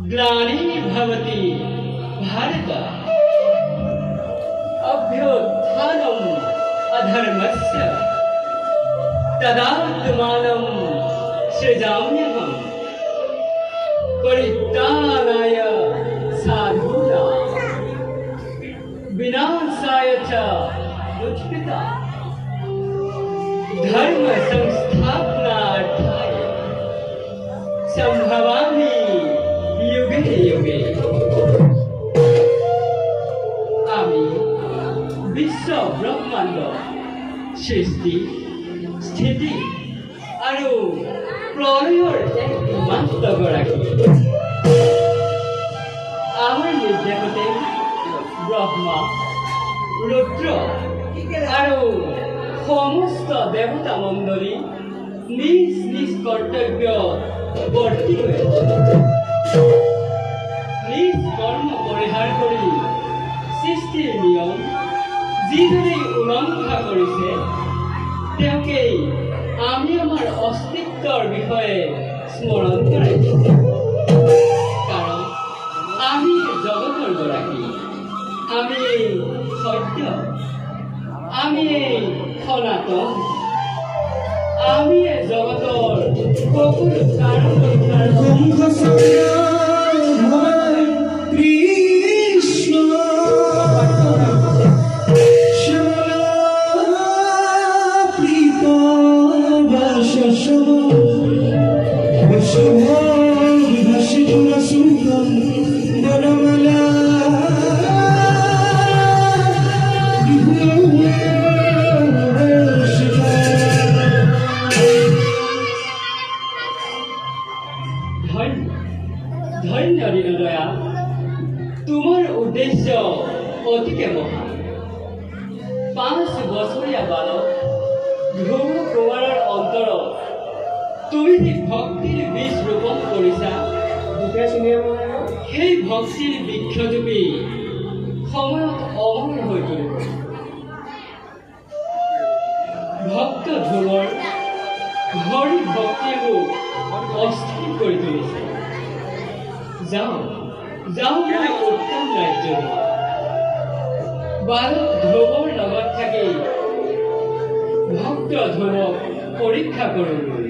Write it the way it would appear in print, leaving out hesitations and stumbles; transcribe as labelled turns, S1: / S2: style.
S1: ग्लानि भवति भारत अभ्युत्थानम् अधर्मस्य तदात्मानं सृजाम्यहम् परित्राणाय साधूनां विनाशाय च दुष्कृतां धर्म संस्थापनार्थाय संभवामि युगे युगे। आमी विश्व ब्रह्मांड सृष्टि स्थिति और प्रलयर एकमात्र गराकी। आमार निर्देशते ब्रह्मा रुद्र और समस्त देवता मंडली निज निज कर्तव्य बर्ती निज कर्म परिहार करी सृष्टिर नियम जिदरे उल्लंघा करिছে তেওঁকে আমি আমার অস্তিত্বৰ বিষয়ে স্মৰণ কৰাইছো। কাৰণ আমি জগতৰ গৰাকী, আমি সত্য, আমি সনাতন, আমি জগতৰ সকলো কাৰণ धन्य दीनदया तुम्हार उद्देश्य अतिके महान। 5 बछरिया बालक ধ্ৰুৱ কুমাৰৰ অন্তৰত তুমি যি ভক্তিৰ বীজ ৰোপণ কৰিছা সেই ভক্তিৰ বৃক্ষজোপি সময়ত অমৰ হৈ পৰিব। ভক্ত ধ্ৰুৱৰ হৰি ভক্তিৰ ৰূপ অস্থিৰ কৰি তুলিছে। যাও যাও মই উত্তম ৰাজ্য বালক ধ্ৰুৱৰ লগত থাকি ভক্ত ধ্ৰুৱক পৰীক্ষা কৰোঁ।